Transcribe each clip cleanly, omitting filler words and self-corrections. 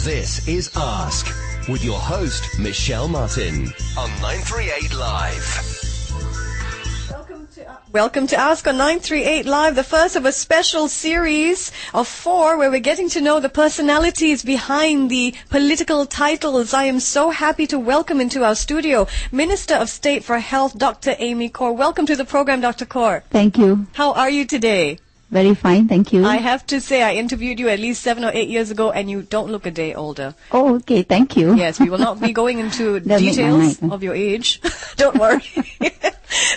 This is Ask with your host, Michelle Martin on 938 Live. Welcome to Ask on 938 Live, the first of a special series of 4 where we're getting to know the personalities behind the political titles. I am so happy to welcome into our studio Minister of State for Health, Dr. Amy Khor. Welcome to the program, Dr. Khor. Thank you. How are you today? Very fine, thank you. I have to say, I interviewed you at least 7 or 8 years ago, and you don't look a day older. Oh, okay, thank you. Yes, we will not be going into details of your age. Don't worry.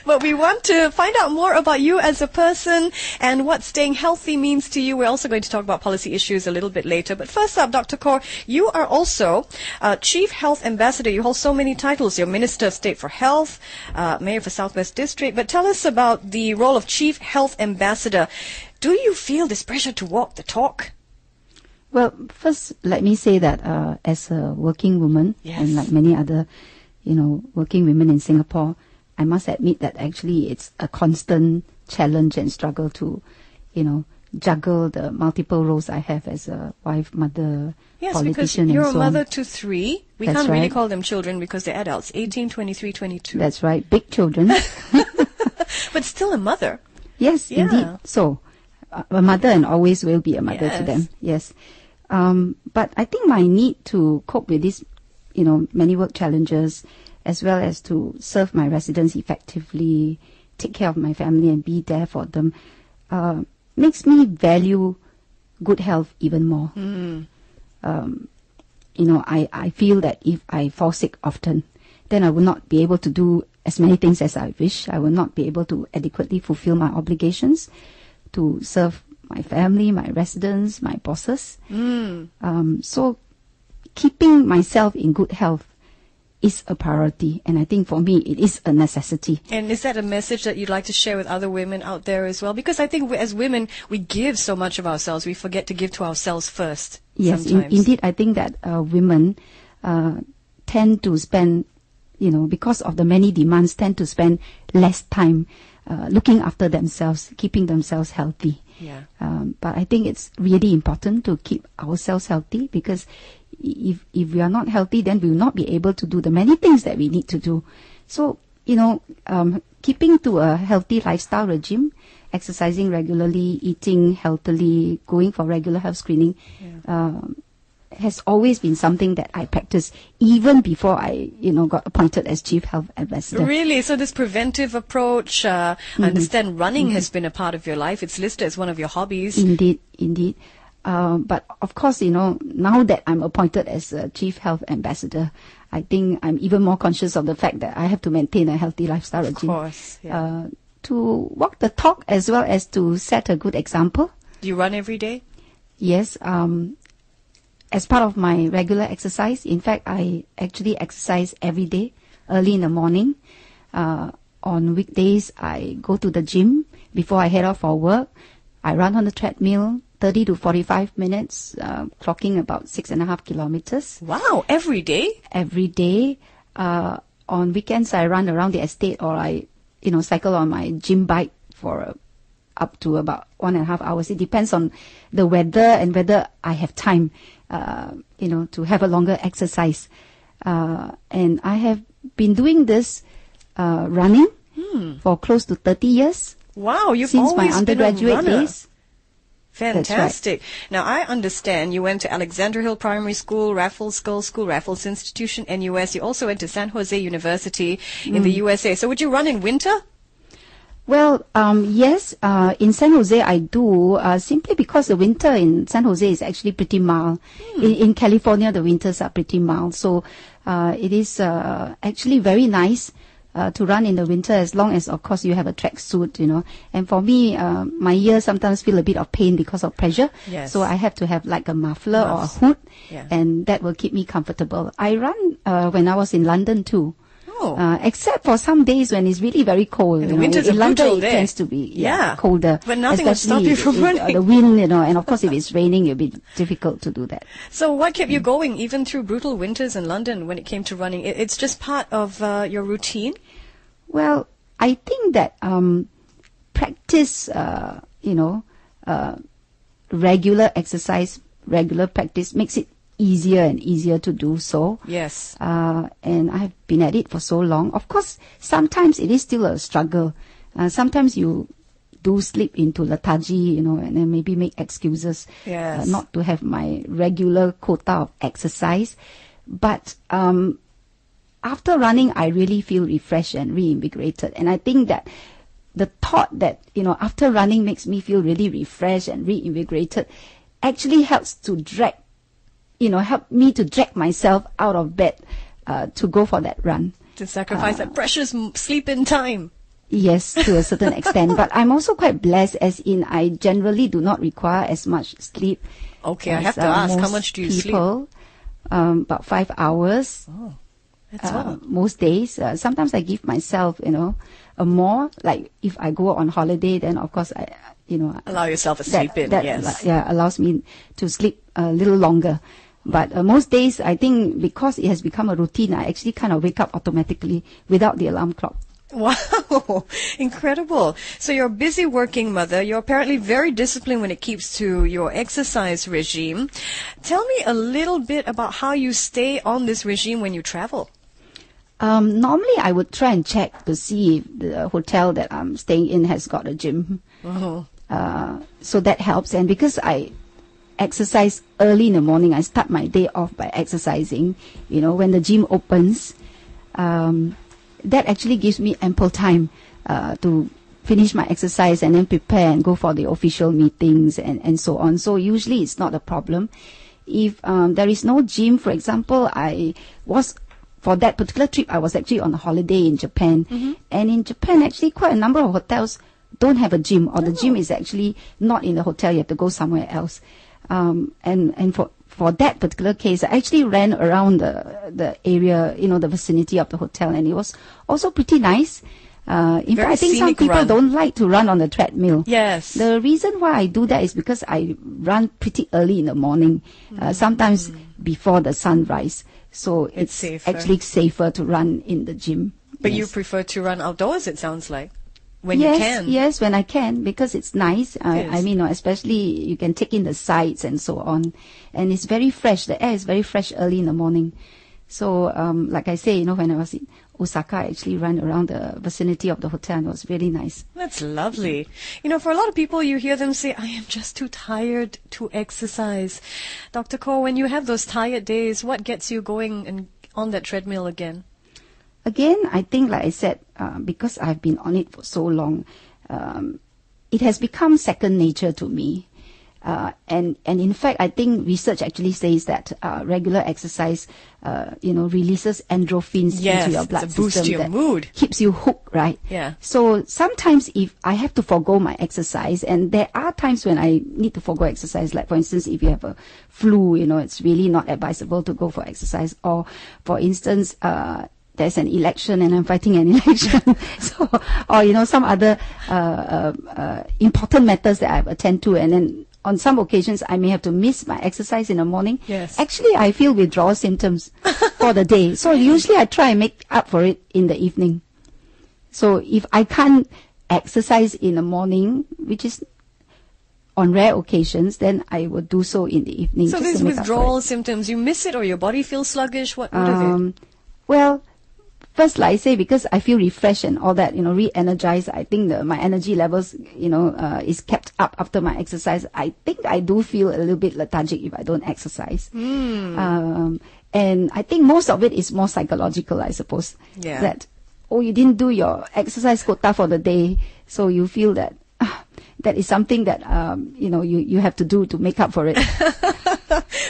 But we want to find out more about you as a person and what staying healthy means to you. We're also going to talk about policy issues a little bit later. But first up, Dr. Khor, you are also Chief Health Ambassador. You hold so many titles. You're Minister of State for Health, Mayor for Southwest District. But tell us about the role of Chief Health Ambassador. Do you feel this pressure to walk the talk? Well, first, let me say that as a working woman, yes, and like many other, working women in Singapore, I must admit that actually it's a constant challenge and struggle to, juggle the multiple roles I have as a wife, mother, yes, politician, because you're and so a mother on. to 3. We That's can't really right. call them children because they're adults, 18, 23, 22. That's right, big children. But still a mother. Yes, Yeah. indeed. So, a mother and always will be a mother Yes. to them. Yes. But I think my need to cope with these, many work challenges, as well as to serve my residents effectively, take care of my family and be there for them, makes me value good health even more. I feel that if I fall sick often, then I will not be able to do as many things as I wish. I will not be able to adequately fulfill my obligations to serve my family, my residents, my bosses. So keeping myself in good health is a priority, and I think for me it is a necessity. And is that a message that you'd like to share with other women out there as well? Because I think as women, we give so much of ourselves, we forget to give to ourselves first. Yes, sometimes. Indeed, I think that women tend to spend, because of the many demands, tend to spend less time looking after themselves, keeping themselves healthy. Yeah. But I think it's really important to keep ourselves healthy, because if we are not healthy, then we will not be able to do the many things that we need to do. So, keeping to a healthy lifestyle regime, exercising regularly, eating healthily, going for regular health screening, has always been something that I practiced even before I, got appointed as Chief Health Ambassador. Really? So this preventive approach, I understand running has been a part of your life. It's listed as one of your hobbies. Indeed. But of course, now that I'm appointed as a Chief Health Ambassador, I think I'm even more conscious of the fact that I have to maintain a healthy lifestyle regime. Of course, yeah. To walk the talk as well as to set a good example. Do you run every day? Yes. As part of my regular exercise, in fact, I actually exercise every day, early in the morning. On weekdays, I go to the gym before I head off for work. I run on the treadmill, 30 to 45 minutes, clocking about 6.5 kilometers. Wow, every day? Every day. On weekends, I run around the estate, or I, cycle on my gym bike for up to about 1.5 hours. It depends on the weather and whether I have time, to have a longer exercise. And I have been doing this running for close to 30 years. Wow, you've since always my undergraduate been a runner. days. Fantastic. Now, I understand you went to Alexander Hill Primary School, Raffles Girls' School, Raffles Institution, NUS. You also went to San Jose University in the USA. So would you run in winter? Well, yes, in San Jose I do, simply because the winter in San Jose is actually pretty mild. In California, the winters are pretty mild. So it is actually very nice to run in the winter, as long as, of course, you have a tracksuit, And for me, my ears sometimes feel a bit of pain because of pressure. Yes. So I have to have like a muffler or a hood, Yeah. and that will keep me comfortable. I run when I was in London too. Oh. Except for some days when it's really very cold. And the winters in are London, brutal it there. tends to be Yeah. colder. But nothing will stop especially you from running. The wind, and of course if it's raining, it'll be difficult to do that. So what kept you going even through brutal winters in London when it came to running? It's just part of your routine? Well, I think that practice, regular exercise, regular practice makes it easier and easier to do so. Yes. And I've been at it for so long. Of course, sometimes it is still a struggle. Sometimes you do slip into lethargy, and then maybe make excuses not to have my regular quota of exercise. But after running, I really feel refreshed and reinvigorated. And I think that the thought that, after running makes me feel really refreshed and reinvigorated actually helps to help me to drag myself out of bed to go for that run. To sacrifice that precious sleep-in time. Yes, to a certain extent. But I'm also quite blessed, as in I generally do not require as much sleep. Okay, I have to ask, how much do you sleep? About 5 hours. Oh, that's all. Most days. Sometimes I give myself, a more. Like if I go on holiday, then of course I, allow yourself a sleep-in. Yes. Allows me to sleep a little longer. But most days, I think because it has become a routine, I actually kind of wake up automatically without the alarm clock. Wow, incredible. So you're a busy working mother. You're apparently very disciplined when it comes to your exercise regime. Tell me a little bit about how you stay on this regime when you travel. Normally, I would try and check to see if the hotel that I'm staying in has got a gym. So that helps. And because I exercise early in the morning, I start my day off by exercising. When the gym opens, that actually gives me ample time to finish my exercise and then prepare and go for the official meetings and so on. So usually it's not a problem. If there is no gym, for example, for that particular trip, I was actually on a holiday in Japan. And in Japan, actually quite a number of hotels don't have a gym, or the gym is actually not in the hotel. You have to go somewhere else. And for that particular case, I actually ran around the area, the vicinity of the hotel, and it was also pretty nice. In fact, I think some people don't like to run on the treadmill. Yes. The reason why I do that is because I run pretty early in the morning, sometimes before the sunrise. So it's actually safer to run in the gym. But you prefer to run outdoors, it sounds like. When you can. Yes, when I can, because it's nice. I mean, especially you can take in the sights and so on. And it's very fresh. The air is very fresh early in the morning. So, like I say, when I was in Osaka, I actually ran around the vicinity of the hotel, and it was really nice. That's lovely. For a lot of people, you hear them say, I am just too tired to exercise. Dr. Khor, when you have those tired days, what gets you going and on that treadmill again? Again, I think, like I said, because I've been on it for so long, it has become second nature to me. And in fact, I think research actually says that regular exercise, releases endorphins into your blood system. Boost your mood. Keeps you hooked, right? Yeah. So sometimes if I have to forgo my exercise, and there are times when I need to forgo exercise, like for instance, if you have a flu, it's really not advisable to go for exercise. Or for instance, there's an election and I'm fighting an election. Or some other important matters that I've attended to, and then on some occasions I may have to miss my exercise in the morning. Yes. Actually, I feel withdrawal symptoms for the day. So usually I try and make up for it in the evening. So if I can't exercise in the morning, which is on rare occasions, then I would do so in the evening. So these withdrawal symptoms, you miss it, or your body feels sluggish? What is it? Well, first, like I say, because I feel refreshed and all that, re-energized, I think my energy levels, is kept up after my exercise. I think I do feel a little bit lethargic if I don't exercise. And I think most of it is more psychological, I suppose. Yeah. That, you didn't do your exercise quota for the day, so you feel that that is something that, you have to do to make up for it.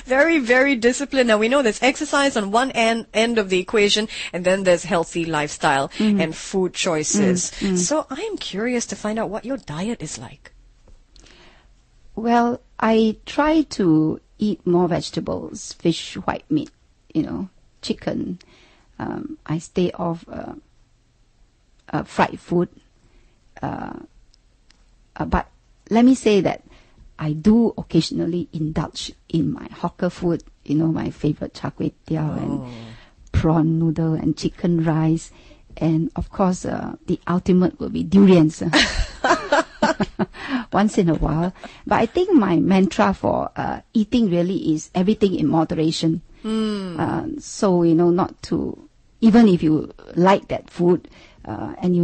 Very, very disciplined. Now, we know there's exercise on one end of the equation, and then there's healthy lifestyle and food choices. So I am curious to find out what your diet is like. Well, I try to eat more vegetables, fish, white meat, chicken. I stay off fried food. But let me say that I do occasionally indulge in my hawker food, my favorite char kway teow and prawn noodle and chicken rice. And of course, the ultimate will be durians. once in a while. But I think my mantra for eating really is everything in moderation. So, not to, even if you like that food, and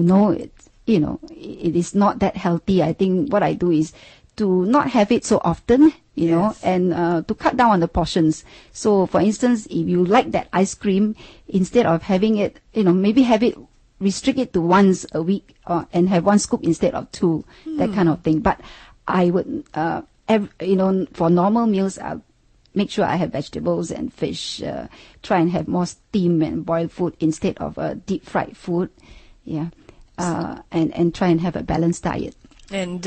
it is not that healthy, I think what I do is to not have it so often, and to cut down on the portions. So, for instance, if you like that ice cream, instead of having it, maybe restrict it to once a week, and have one scoop instead of two, that kind of thing. But I would, for normal meals, I'll make sure I have vegetables and fish, try and have more steam and boiled food instead of deep fried food. Yeah. And try and have a balanced diet. And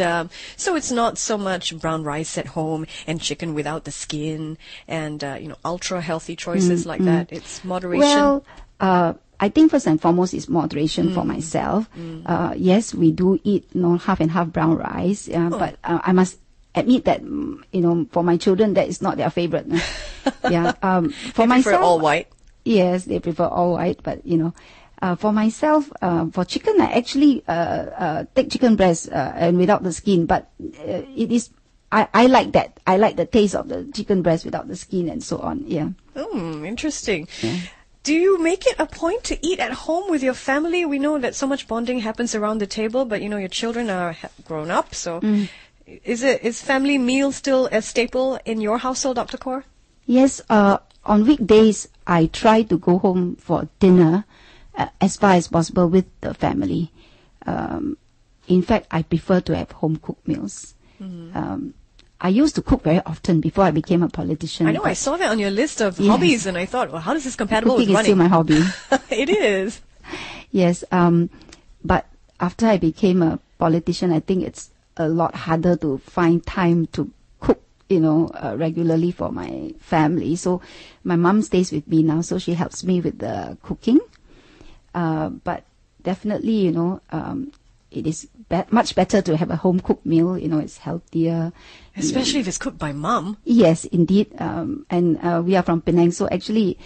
so it's not so much brown rice at home and chicken without the skin and, ultra healthy choices like that. It's moderation. Well, I think first and foremost is moderation for myself. Yes, we do eat, half and half brown rice. But I must admit that, for my children, that is not their favorite. Yeah. For myself, prefer all white. Yes, they prefer all white. But, for myself, for chicken, I actually take chicken breast and without the skin. But it is, I like that. I like the taste of the chicken breast without the skin and so on. Yeah. Interesting. Yeah. Do you make it a point to eat at home with your family? We know that so much bonding happens around the table, but your children are grown up. So, is family meal still a staple in your household, Dr. Khor? Yes. On weekdays, I try to go home for dinner as far as possible with the family. In fact, I prefer to have home cooked meals. I used to cook very often before I became a politician. I know, I saw that on your list of hobbies, and I thought, well, how is this compatible cooking with running? Cooking is still my hobby. It is. Yes, but after I became a politician, I think it's a lot harder to find time to cook, regularly for my family. So my mom stays with me now, so she helps me with the cooking. But definitely, it is much better to have a home-cooked meal. It's healthier. Especially if it's cooked by mom. Yes, indeed. And we are from Penang, so actually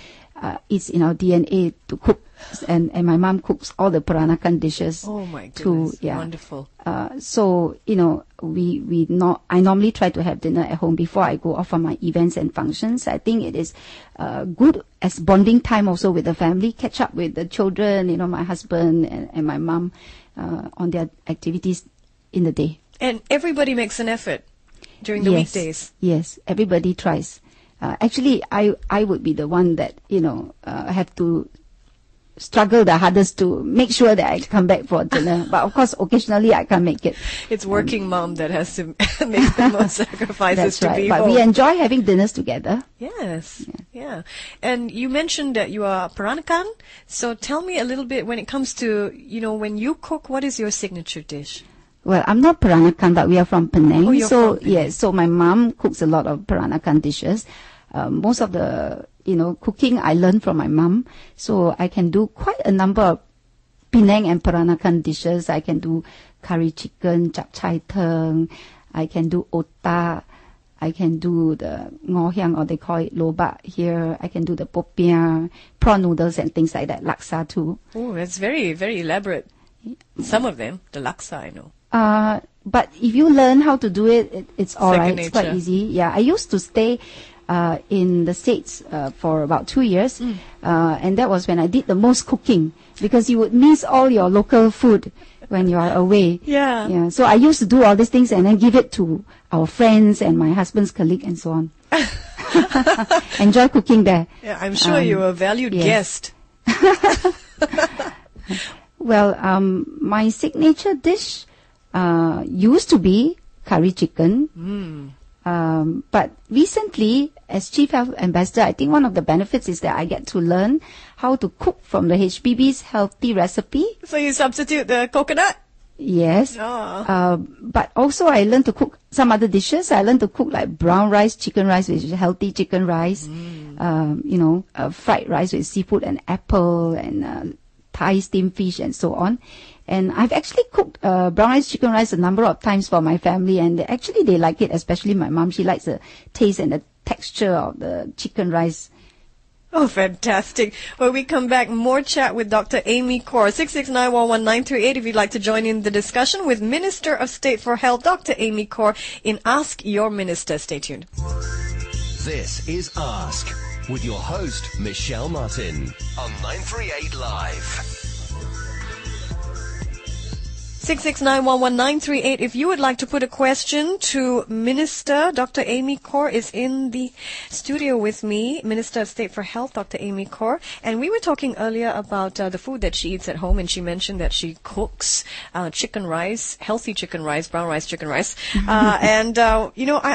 it's in our DNA to cook. And my mom cooks all the Peranakan dishes. Oh, my goodness. Yeah. Wonderful. So, I normally try to have dinner at home before I go off on my events and functions. I think it is good as bonding time also with the family, catch up with the children, my husband and my mom on their activities in the day. And everybody makes an effort during the weekdays. Yes, everybody tries. Actually, I would be the one that, have to struggle the hardest to make sure that I come back for dinner. But of course, occasionally I can't make it. It's working mom that has to make the most sacrifices That's to be right. But home. we enjoy having dinners together. Yes. Yeah. And you mentioned that you are Peranakan. So tell me a little bit when it comes to, when you cook, what is your signature dish? Well, I'm not Peranakan, but we are from Penang. Oh, you're from Penang. Yes, so my mom cooks a lot of Peranakan dishes. Most of the, cooking I learned from my mom. So I can do quite a number of Penang and Peranakan dishes. I can do curry chicken, chap chai teng. I can do otak. I can do the ngoh hiang, or they call it lobak here. I can do the popiah, prawn noodles and things like that. Laksa too. Oh, that's very, very elaborate. Some of them, the laksa, I know. But if you learn how to do it, it's all right. Second It's quite nature. easy. Yeah, I used to stay in the States for about 2 years, and that was when I did the most cooking, because you would miss all your local food when you are away. Yeah. So I used to do all these things and then give it to our friends and my husband's colleague and so on. Enjoy cooking there. Yeah, I'm sure you're a valued guest. Well, my signature dish used to be curry chicken. But recently, as Chief Health Ambassador, I think one of the benefits is that I get to learn how to cook from the HPB's healthy recipe. So you substitute the coconut? Yes. Oh. But also I learned to cook some other dishes. I learned to cook like brown rice, chicken rice, which is healthy chicken rice. Fried rice with seafood and apple, and Thai steamed fish and so on. And I've actually cooked brown rice, chicken rice a number of times for my family, and actually they like it, especially my mom. She likes the taste and the texture of the chicken rice. Oh, fantastic. When we come back, more chat with Dr. Amy Khor. 66911-938 if you'd like to join in the discussion with Minister of State for Health, Dr. Amy Khor, in Ask Your Minister. Stay tuned. This is Ask with your host, Michelle Martin, on 938 Live. 66911-938 if you would like to put a question to Minister. Dr. Amy Khor is in the studio with me, Minister of State for Health, Dr. Amy Khor. And we were talking earlier about the food that she eats at home, and she mentioned that she cooks chicken rice, healthy chicken rice, brown rice, chicken rice. I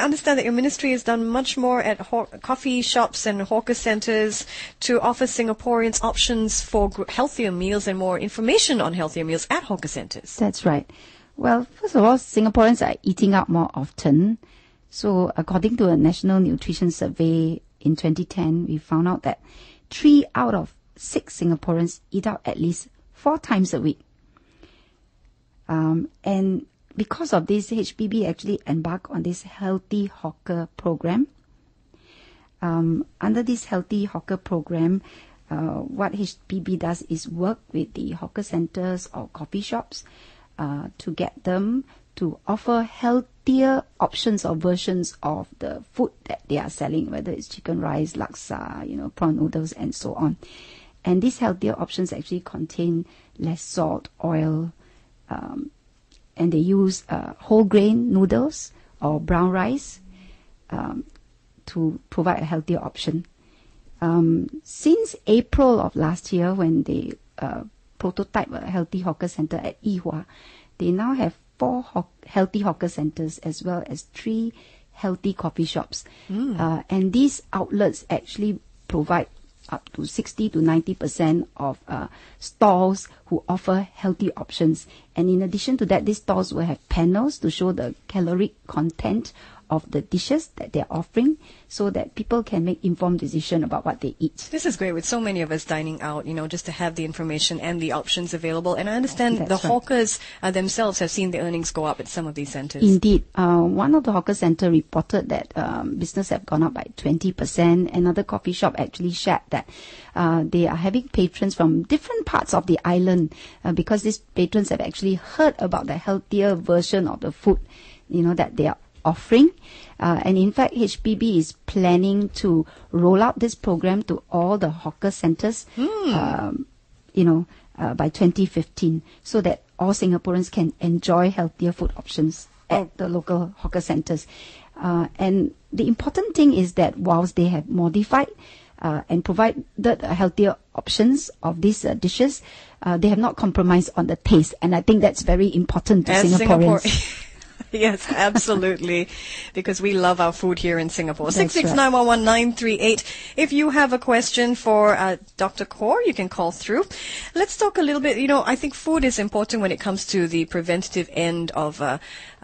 understand that your ministry has done much more at coffee shops and hawker centers to offer Singaporeans options for healthier meals and more information on healthier meals at hawker centers. That's right. Well, first of all, Singaporeans are eating out more often. So according to a National Nutrition Survey in 2010, we found out that 3 out of 6 Singaporeans eat out at least 4 times a week. And because of this, HPB actually embarked on this Healthy Hawker program. Under this Healthy Hawker program, what HPB does is work with the hawker centers or coffee shops to get them to offer healthier options or versions of the food that they are selling, whether it's chicken rice, laksa, prawn noodles, and so on. And these healthier options actually contain less salt, oil, and they use whole grain noodles or brown rice to provide a healthier option. Since April of last year, when they prototype a healthy hawker center at Yihua, they now have 4 healthy hawker centers as well as 3 healthy coffee shops. And these outlets actually provide up to 60 to 90% of stalls who offer healthy options. And in addition to that, these stalls will have panels to show the caloric content of the dishes that they're offering so that people can make informed decision about what they eat. This is great with so many of us dining out, just to have the information and the options available. And I understand That's the right. hawkers themselves have seen the earnings go up at some of these centers. Indeed. One of the hawker center reported that business have gone up by 20%. Another coffee shop actually shared that they are having patrons from different parts of the island because these patrons have actually heard about the healthier version of the food, that they are offering. And in fact, HPB is planning to roll out this program to all the hawker centers, by 2015, so that all Singaporeans can enjoy healthier food options at the local hawker centers. And the important thing is that whilst they have modified and provided healthier options of these dishes, they have not compromised on the taste. And I think that's very important to Singaporeans. Yes, absolutely, because we love our food here in Singapore. That's 66911-938. If you have a question for Dr. Khor, you can call through. Let's talk a little bit. I think food is important when it comes to the preventative end of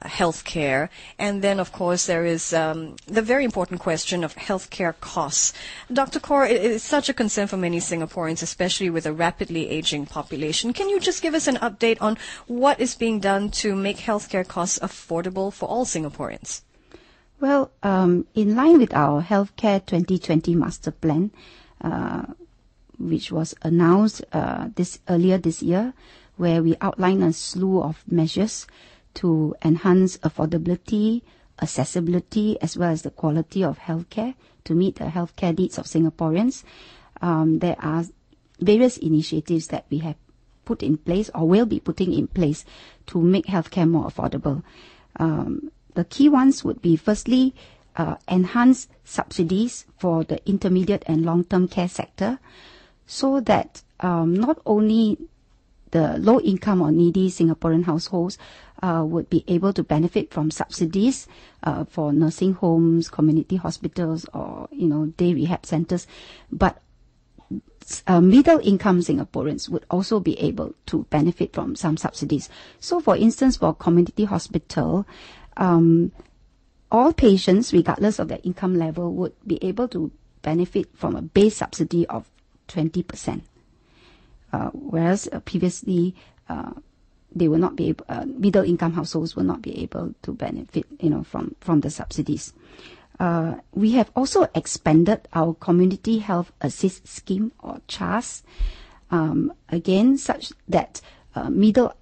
healthcare. And then, of course, there is the very important question of healthcare costs. Dr. Khor, it is such a concern for many Singaporeans, especially with a rapidly aging population. Can you just give us an update on what is being done to make healthcare costs affordable for all Singaporeans? Well, in line with our Healthcare 2020 Master Plan, which was announced earlier this year, where we outline a slew of measures to enhance affordability, accessibility, as well as the quality of healthcare to meet the healthcare needs of Singaporeans. There are various initiatives that we have put in place or will be putting in place to make healthcare more affordable. The key ones would be, firstly, enhance subsidies for the intermediate and long-term care sector so that not only the low-income or needy Singaporean households would be able to benefit from subsidies for nursing homes, community hospitals, or day rehab centers, but middle-income Singaporeans would also be able to benefit from some subsidies. So, for instance, for community hospital, all patients, regardless of their income level, would be able to benefit from a base subsidy of 20%. Whereas previously, they will not be able, middle-income households will not be able to benefit, from the subsidies. We have also expanded our Community Health Assist Scheme, or CHAS, again, such that middle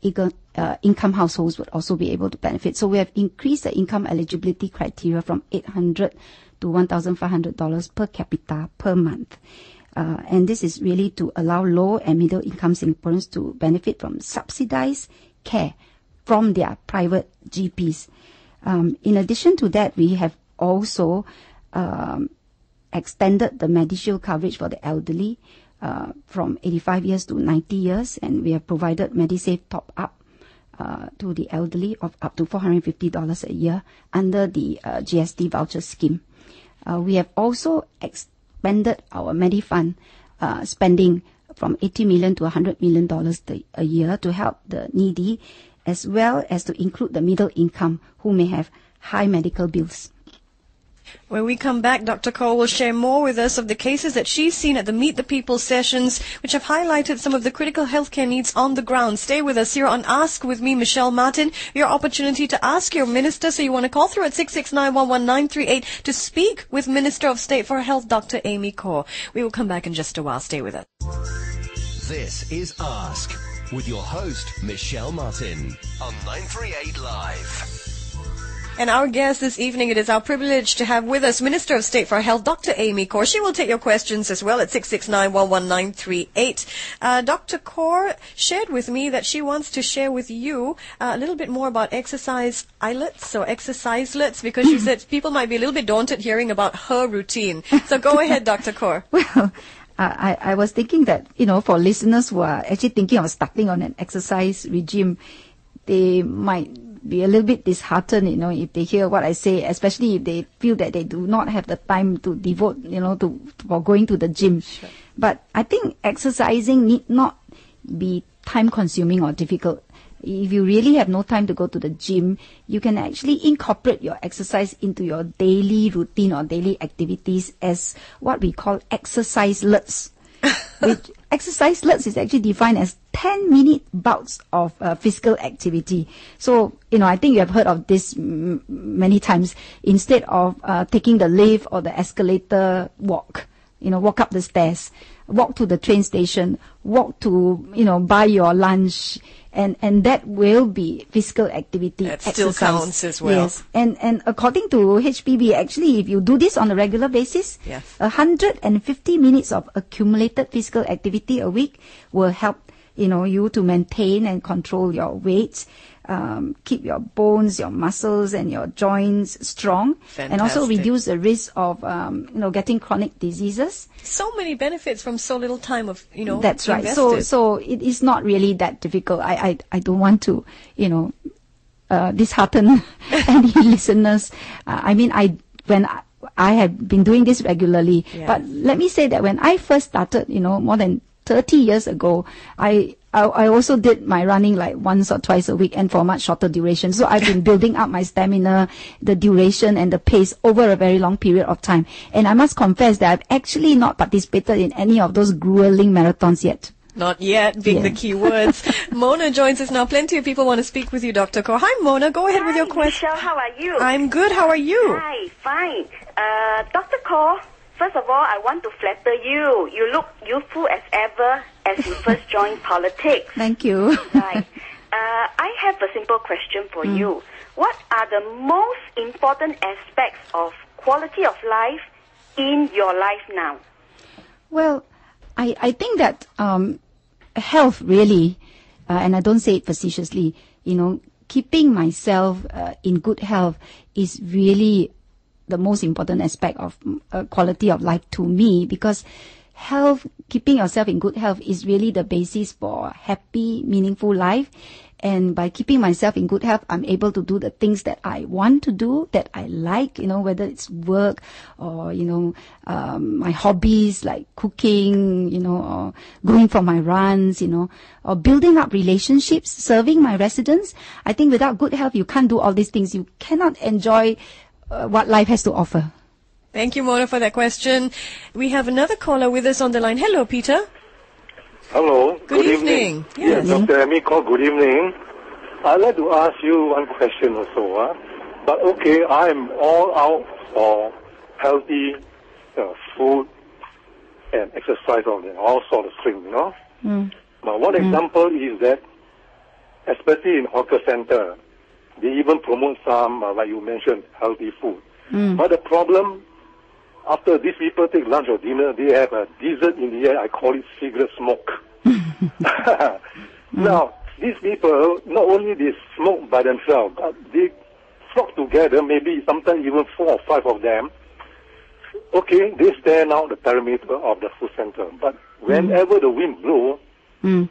income households would also be able to benefit. So we have increased the income eligibility criteria from $800 to $1,500 per capita per month. And this is really to allow low and middle income Singaporeans to benefit from subsidized care from their private GPs. In addition to that, we have also extended the MediShield coverage for the elderly from 85 years to 90 years, and we have provided MediSave top-up to the elderly of up to $450 a year under the GST voucher scheme. We have also expanded our MediFund spending from $80 million to $100 million a year to help the needy, as well as to include the middle income who may have high medical bills. When we come back, Dr. Khor will share more with us of the cases that she's seen at the Meet the People sessions, which have highlighted some of the critical healthcare needs on the ground. Stay with us here on Ask with me, Michelle Martin. Your opportunity to ask your minister, so you want to call through at 669-11938 to speak with Minister of State for Health, Dr. Amy Khor. We will come back in just a while. Stay with us. This is Ask with your host, Michelle Martin, on 938 Live. And our guest this evening, it is our privilege to have with us Minister of State for Health, Dr. Amy Khor. She will take your questions as well at 669-11938. Dr. Khor shared with me that she wants to share with you a little bit more about exercise-islets or exercise-lets, because she said people might be a little bit daunted hearing about her routine. So go ahead, Dr. Khor. Well, I was thinking that, for listeners who are actually thinking of starting on an exercise regime, they might be a little bit disheartened, if they hear what I say, especially if they feel that they do not have the time to devote, for going to the gym. Sure. But I think exercising need not be time-consuming or difficult. If you really have no time to go to the gym, you can actually incorporate your exercise into your daily routine or daily activities as what we call exercise-lets. Which exercise-lets is actually defined as 10-minute bouts of physical activity. So, I think you have heard of this many times. Instead of taking the lift or the escalator, walk up the stairs, walk to the train station, walk to, buy your lunch, and that will be physical activity. That exercise. Still counts as well. Yes, and according to HPB, actually, if you do this on a regular basis, yes, 150 minutes of accumulated physical activity a week will help, you to maintain and control your weight, keep your bones, your muscles, and your joints strong, Fantastic. And also reduce the risk of, getting chronic diseases. So many benefits from so little time of, That's right. invested. So it is not really that difficult. I don't want to, dishearten any listeners. When I have been doing this regularly, Yeah. but let me say that when I first started, more than 30 years ago, I also did my running like once or twice a week and for much shorter duration. So I've been building up my stamina, the duration and the pace over a very long period of time. And I must confess that I've actually not participated in any of those grueling marathons yet. Not yet, being the key words. Mona joins us now. Plenty of people want to speak with you, Dr. Khor. Hi, Mona. Go ahead with your question. Michelle, how are you? I'm good. How are you? Hi, fine. Dr. Khor, first of all, I want to flatter you. You look youthful as ever as you first joined politics. Thank you. Right. I have a simple question for you. What are the most important aspects of quality of life in your life now? Well, I think that health really, and I don't say it facetiously, keeping myself in good health is really the most important aspect of quality of life to me, because keeping yourself in good health is really the basis for happy, meaningful life. And by keeping myself in good health, I'm able to do the things that I want to do, that I like, whether it's work or, my hobbies like cooking, or going for my runs, or building up relationships, serving my residents. I think without good health, you can't do all these things. You cannot enjoy what life has to offer. Thank you, Mona, for that question. We have another caller with us on the line. Hello, Peter. Hello. Good evening. Yes. Dr. Amy Khor, good evening. I'd like to ask you one question or so. But okay, I'm all out for healthy food and exercise and all sort of things, you know. Now, one example is that, especially in hawker center, they even promote some, like you mentioned, healthy food. But the problem, after these people take lunch or dinner, they have a dessert in the air. I call it cigarette smoke. Now, these people, not only they smoke by themselves, but they flock together, maybe sometimes even 4 or 5 of them. Okay, they stand out the perimeter of the food center. But whenever the wind blows,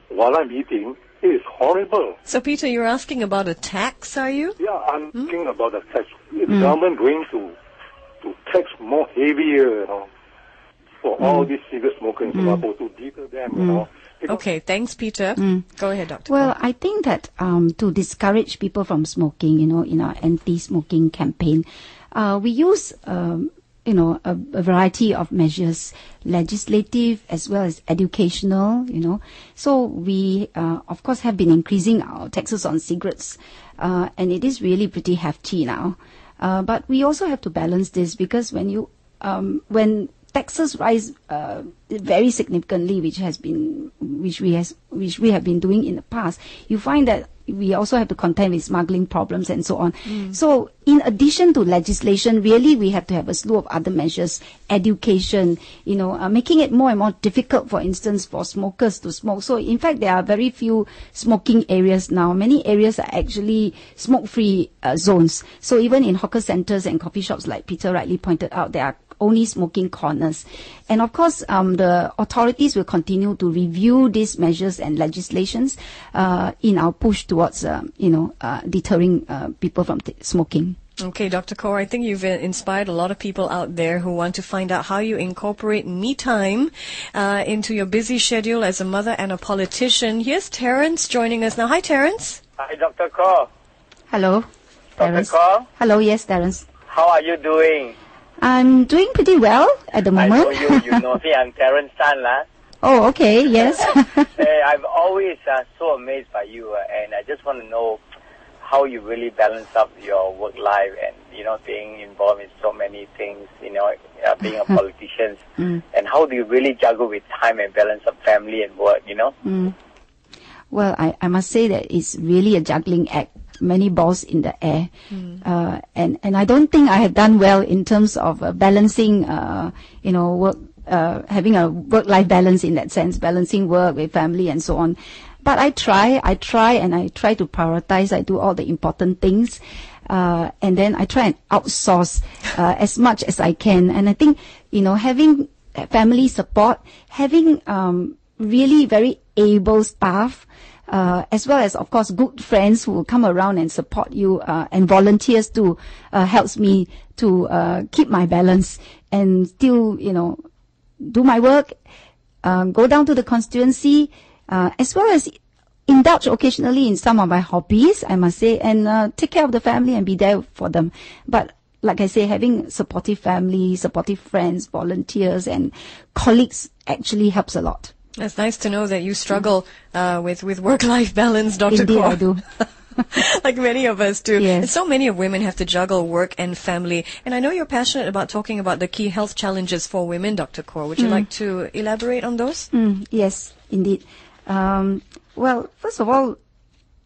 while I'm eating, it is horrible. So, Peter, you're asking about a tax, are you? Yeah, I'm thinking about the tax. Is the government going to tax more heavier, you know, for all these cigarette smokers in Singapore to deter them, you know? Okay, thanks, Peter. Go ahead, Dr. Well, Khor. I think that to discourage people from smoking, you know, in our anti-smoking campaign, we use, you know, a variety of measures, legislative as well as educational, you know. So we, of course, have been increasing our taxes on cigarettes, and it is really pretty hefty now. But we also have to balance this because when taxes rise very significantly, which we have been doing in the past, you find that we also have to contend with smuggling problems and so on. So in addition to legislation, really we have to have a slew of other measures, education, you know, making it more and more difficult, for instance, for smokers to smoke. So in fact, there are very few smoking areas now. Many areas are actually smoke-free zones. So even in hawker centers and coffee shops, like Peter rightly pointed out, there are only smoking corners. And of course, the authorities will continue to review these measures and legislations in our push towards, deterring people from smoking. Okay, Dr. Khor, I think you've inspired a lot of people out there who want to find out how you incorporate me time into your busy schedule as a mother and a politician. Here's Terence joining us now. Hi, Terence. Hi, Dr. Khor. Hello, Terence. Dr. Khor. Hello, yes, Terence. How are you doing? I'm doing pretty well at the moment. I know you know me. I'm Terence Tan, lah. Oh, okay, yes. I'm always so amazed by you, and I just want to know how you really balance up your work life and, you know, being involved in so many things, you know, being a politician, and how do you really juggle with time and balance of family and work, you know? Well, I must say that it's really a juggling act. Many balls in the air. And I don't think I have done well in terms of balancing, work, having a work-life balance in that sense, balancing work with family and so on. But I try to prioritize. I do all the important things. And then I try and outsource as much as I can. And I think, you know, having family support, having really very able staff, as well as, of course, good friends who will come around and support you, and volunteers too, helps me to keep my balance and still, you know, do my work, go down to the constituency, as well as indulge occasionally in some of my hobbies, I must say, and take care of the family and be there for them. But like I say, having supportive family, supportive friends, volunteers, and colleagues actually helps a lot. It's nice to know that you struggle with work-life balance, Dr. Indeed, Khor. I do. Like many of us do. Yes. And so many of women have to juggle work and family. And I know you're passionate about talking about the key health challenges for women, Dr. Khor. Would you like to elaborate on those? Yes, indeed. Well, first of all,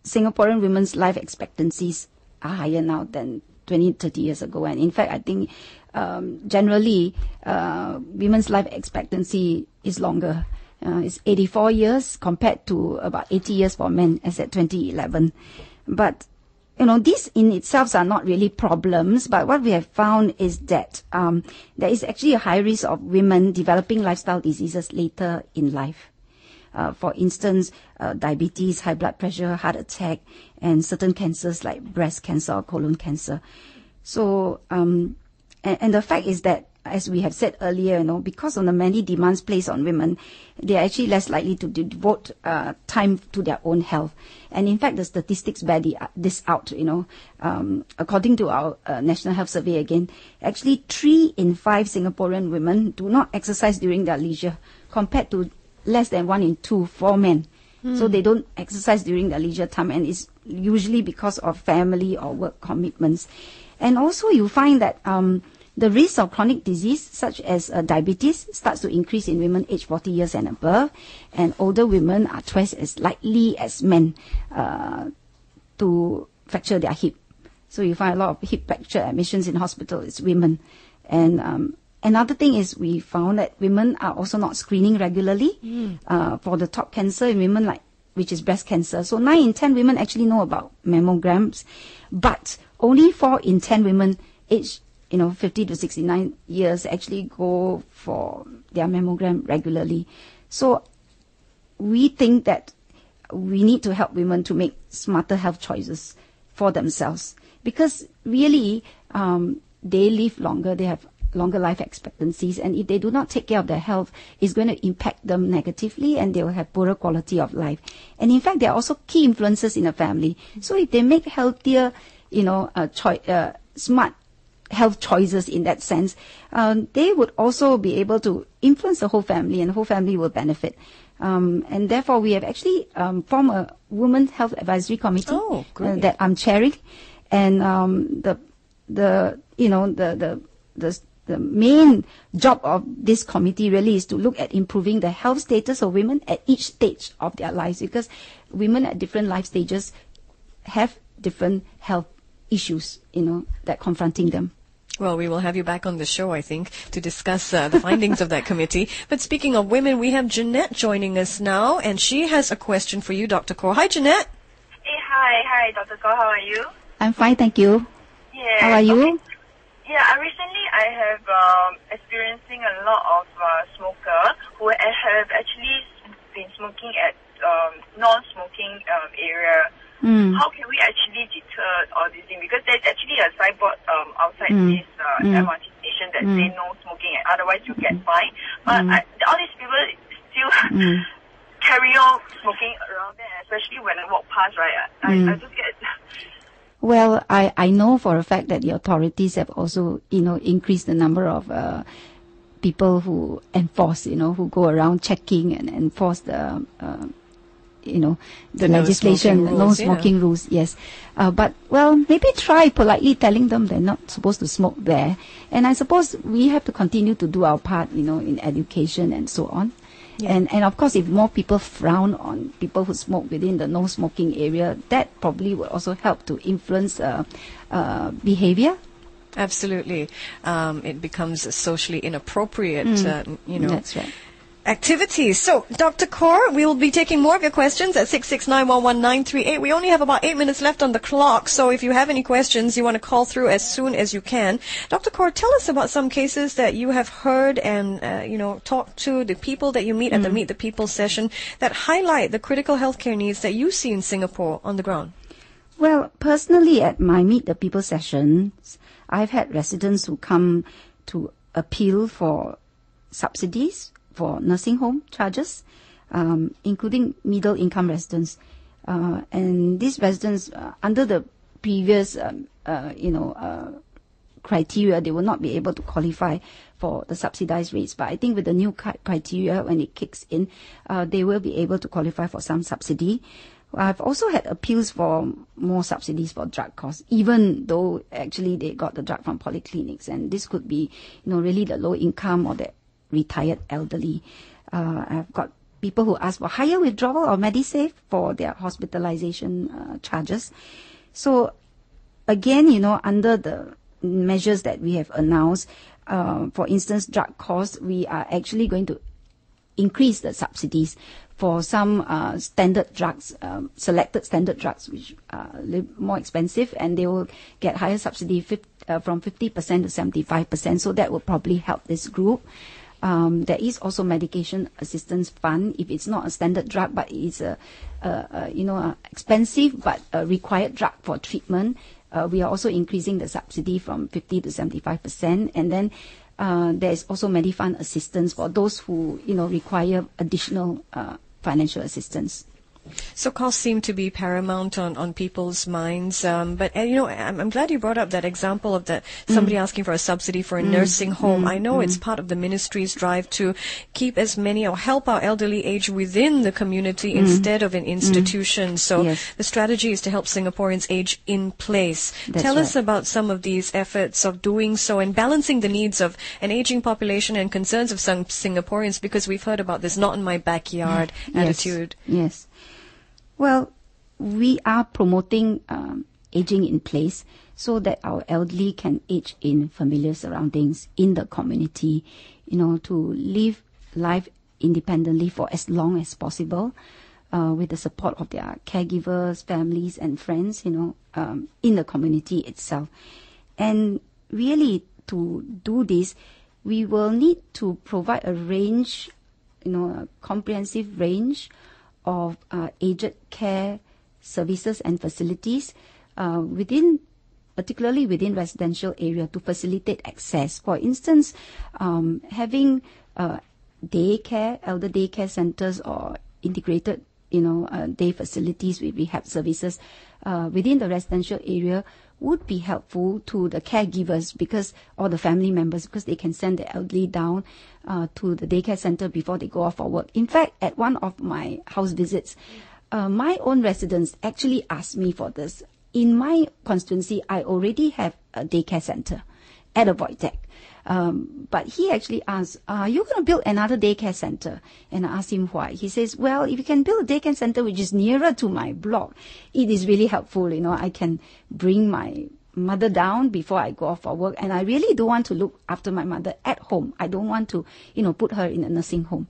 Singaporean women's life expectancies are higher now than 20, 30 years ago. And in fact, I think generally women's life expectancy is longer. It's 84 years compared to about 80 years for men as at 2011. But, you know, these in itself are not really problems. But what we have found is that there is actually a high risk of women developing lifestyle diseases later in life. For instance, diabetes, high blood pressure, heart attack, and certain cancers like breast cancer or colon cancer. So, and the fact is that, as we have said earlier, you know, because of the many demands placed on women, they are actually less likely to devote time to their own health. And in fact, the statistics bear this out, you know. According to our National Health Survey again, actually 3 in 5 Singaporean women do not exercise during their leisure, compared to less than 1 in 2 for men. So they don't exercise during their leisure time, and it's usually because of family or work commitments. And also you find that The risk of chronic disease, such as diabetes, starts to increase in women aged 40 years and above, and older women are twice as likely as men to fracture their hip. So you find a lot of hip fracture admissions in hospital. It's women. And another thing is we found that women are also not screening regularly for the top cancer in women, which is breast cancer. So 9 in 10 women actually know about mammograms, but only 4 in 10 women aged 50 to 69 years actually go for their mammogram regularly. So we think that we need to help women to make smarter health choices for themselves, because really they live longer, they have longer life expectancies, and if they do not take care of their health, it's going to impact them negatively and they will have poorer quality of life. And in fact, they are also key influences in a family. So if they make healthier, smart health choices in that sense, they would also be able to influence the whole family, and the whole family will benefit. And therefore, we have actually formed a Women's Health Advisory Committee that I'm chairing, and the main job of this committee really is to look at improving the health status of women at each stage of their lives, because women at different life stages have different health issues, that confronting them. Well, we will have you back on the show, I think, to discuss the findings of that committee. But speaking of women, we have Jeanette joining us now, and she has a question for you, Dr. Khor. Hi, Jeanette. Hey, hi, Dr. Khor. How are you? I'm fine, thank you. Yeah. How are you? Okay. Yeah, recently I have experiencing a lot of smokers who have actually been smoking at non-smoking area. How can we actually deter all these things? Because there's actually a signboard outside this MRT station that say no smoking, and otherwise you get fined. But all these people still carry on smoking around there, especially when I walk past, right? I just get... Well, I know for a fact that the authorities have also, increased the number of people who enforce, who go around checking and enforce the legislation, no smoking rules, yes. But, maybe try politely telling them they're not supposed to smoke there. And I suppose we have to continue to do our part, in education and so on. Yeah. And of course, if more people frown on people who smoke within the no smoking area, that probably will also help to influence behavior. Absolutely. It becomes socially inappropriate, That's right. activities. So, Dr. Khor, we will be taking more of your questions at 669113938. We only have about 8 minutes left on the clock, so if you have any questions, you want to call through as soon as you can. Dr. Khor, tell us about some cases that you have heard and, talked to the people that you meet at the Meet the People session that highlight the critical healthcare needs that you see in Singapore on the ground. Well, personally, at my Meet the People sessions, I've had residents who come to appeal for subsidies for nursing home charges, including middle-income residents. And these residents, under the previous, criteria, they will not be able to qualify for the subsidized rates. But I think with the new criteria, when it kicks in, they will be able to qualify for some subsidy. I've also had appeals for more subsidies for drug costs, even though actually they got the drug from polyclinics. And this could be, really the low income or the retired elderly. I've got people who ask for higher withdrawal of MediSave for their hospitalization charges. So again, under the measures that we have announced, for instance, drug costs, we are actually going to increase the subsidies for some standard drugs, selected standard drugs, which are a little more expensive, and they will get higher subsidy from 50% to 75%. So that will probably help this group. There is also medication assistance fund if it's not a standard drug, but it's a expensive but a required drug for treatment. We are also increasing the subsidy from 50 to 75%, and then there is also Medifund assistance for those who require additional financial assistance. So costs seem to be paramount on people's minds. But I'm glad you brought up that example of that somebody asking for a subsidy for a nursing home. I know it's part of the ministry's drive to keep as many or help our elderly age within the community instead of an institution. So the strategy is to help Singaporeans age in place. Tell us about some of these efforts of doing so and balancing the needs of an aging population and concerns of some Singaporeans, because we've heard about this not in my backyard attitude. Yes. Well, we are promoting aging in place so that our elderly can age in familiar surroundings in the community, to live life independently for as long as possible with the support of their caregivers, families and friends, in the community itself. And really to do this, we will need to provide a range, a comprehensive range of aged care services and facilities particularly within residential area, to facilitate access. For instance, having elder daycare centers or integrated, day facilities with rehab services within the residential area would be helpful to the caregivers or the family members, because they can send the elderly down to the daycare center before they go off for work. In fact, at one of my house visits, my own residents actually asked me for this. In my constituency, I already have a daycare center at a void deck. But he actually asked, are you going to build another daycare center? And I asked him why. He says, well, if you can build a daycare center which is nearer to my block, it is really helpful. I can bring my mother down before I go off for work. And I really do want to look after my mother at home. I don't want to, put her in a nursing home.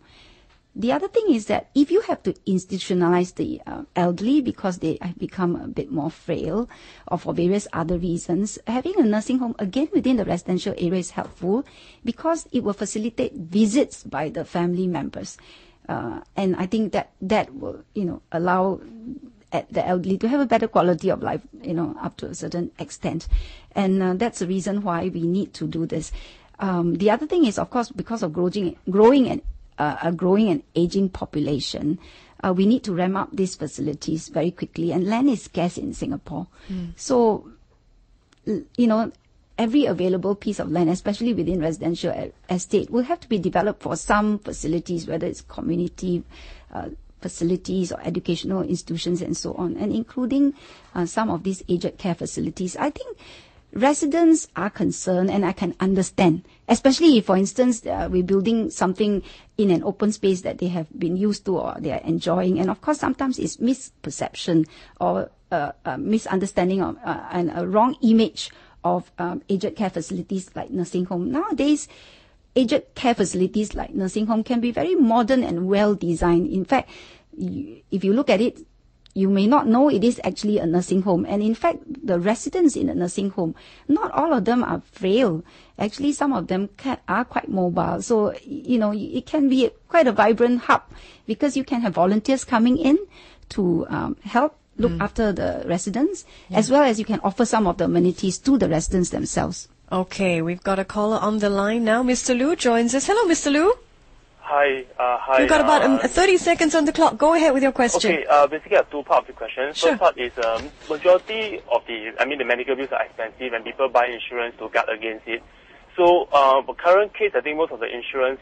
The other thing is that if you have to institutionalize the elderly because they have become a bit more frail or for various other reasons, having a nursing home, again, within the residential area is helpful because it will facilitate visits by the family members. And I think that will, allow the elderly to have a better quality of life, up to a certain extent. And that's the reason why we need to do this. The other thing is, of course, because of growing and aging population, we need to ramp up these facilities very quickly, and land is scarce in Singapore. So, every available piece of land, especially within residential estate, will have to be developed for some facilities, whether it's community facilities or educational institutions and so on, and including some of these aged care facilities. I think residents are concerned, and I can understand, especially if, for instance, we're building something in an open space that they have been used to or they are enjoying. And of course, sometimes it's misperception or misunderstanding of, and a wrong image of aged care facilities like nursing home. Nowadays, aged care facilities like nursing home can be very modern and well designed. In fact, if you look at it, you may not know it is actually a nursing home. And in fact, the residents in a nursing home, not all of them are frail. Actually, some of them are quite mobile. So, it can be quite a vibrant hub because you can have volunteers coming in to help look after the residents, as well as you can offer some of the amenities to the residents themselves. Okay, we've got a caller on the line now. Mr. Lu joins us. Hello, Mr. Lu. Hi. You've got about 30 seconds on the clock. Go ahead with your question. Okay, basically I have two parts of the question. Sure. First part is majority of the medical bills are expensive and people buy insurance to guard against it. So for current case, I think most of the insurance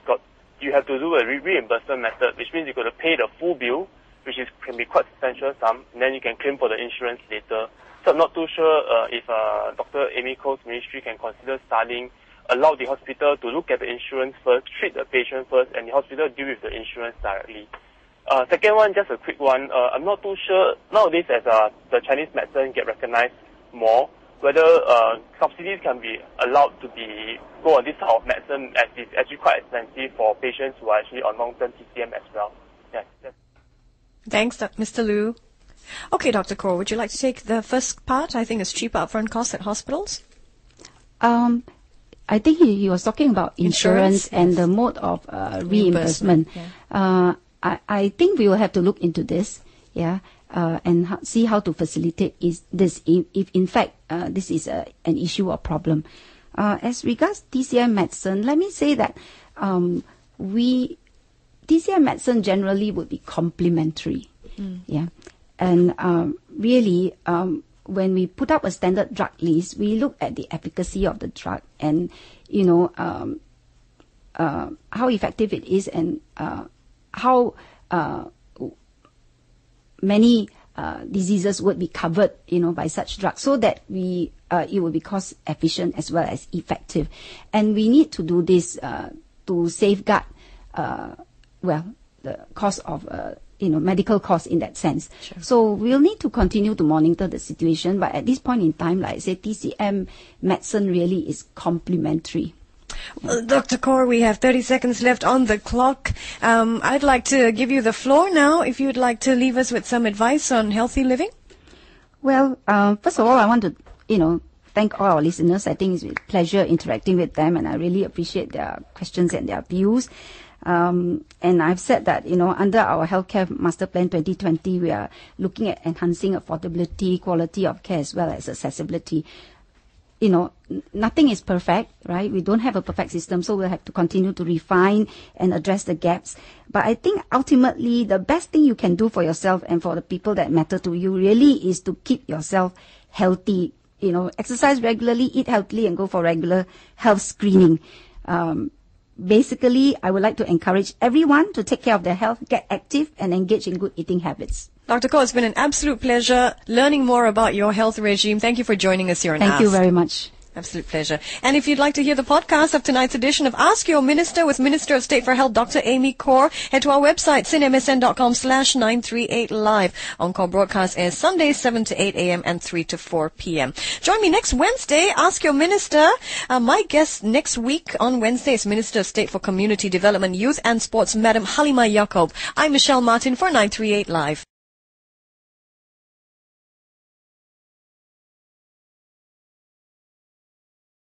you have to do a reimbursement method, which means you've got to pay the full bill, which can be quite substantial sum, and then you can claim for the insurance later. So I'm not too sure if Dr. Amy Khor's ministry can consider allow the hospital to look at the insurance first, treat the patient first, and the hospital deal with the insurance directly. Second one, just a quick one. I'm not too sure nowadays as the Chinese medicine get recognized more, whether subsidies can be allowed to go on this type of medicine as it's actually quite expensive for patients who are actually on long-term TCM as well. Yeah. Thanks, Mr. Lu. Okay, Dr. Khor, would you like to take the first part? I think it's cheaper upfront costs at hospitals. I think he was talking about insurance and the mode of reimbursement. Yeah. I think we will have to look into this, and see how to facilitate this if in fact this is an issue or problem. As regards TCM medicine, let me say that TCM medicine generally would be complementary. Yeah. And really, when we put up a standard drug list, we look at the efficacy of the drug and, how effective it is and how many diseases would be covered, by such drugs, so that it will be cost efficient as well as effective. And we need to do this to safeguard, the cost of, medical costs in that sense. Sure. So we'll need to continue to monitor the situation. But at this point in time, like I say, TCM medicine really is complementary. Well, Dr. Khor, we have 30 seconds left on the clock. I'd like to give you the floor now if you'd like to leave us with some advice on healthy living. Well, first of all, I want to, thank all our listeners. I think it's a pleasure interacting with them, and I really appreciate their questions and their views. And I've said that, under our Healthcare Master Plan 2020, we are looking at enhancing affordability, quality of care, as well as accessibility. Nothing is perfect, right? We don't have a perfect system, so we'll have to continue to refine and address the gaps. But I think ultimately the best thing you can do for yourself and for the people that matter to you really is to keep yourself healthy. Exercise regularly, eat healthily, and go for regular health screening. Basically, I would like to encourage everyone to take care of their health, get active, and engage in good eating habits. Dr. Khor, it's been an absolute pleasure learning more about your health regime. Thank you for joining us here on Ask. Thank you very much. Absolute pleasure. And if you'd like to hear the podcast of tonight's edition of Ask Your Minister with Minister of State for Health, Dr. Amy Khor, head to our website, cinmsn.com/938live. On-call broadcast airs Sundays, 7 to 8 a.m. and 3 to 4 p.m. Join me next Wednesday, Ask Your Minister. My guest next week on Wednesday is Minister of State for Community Development, Youth and Sports, Madam Halima Yaacob. I'm Michelle Martin for 938 Live.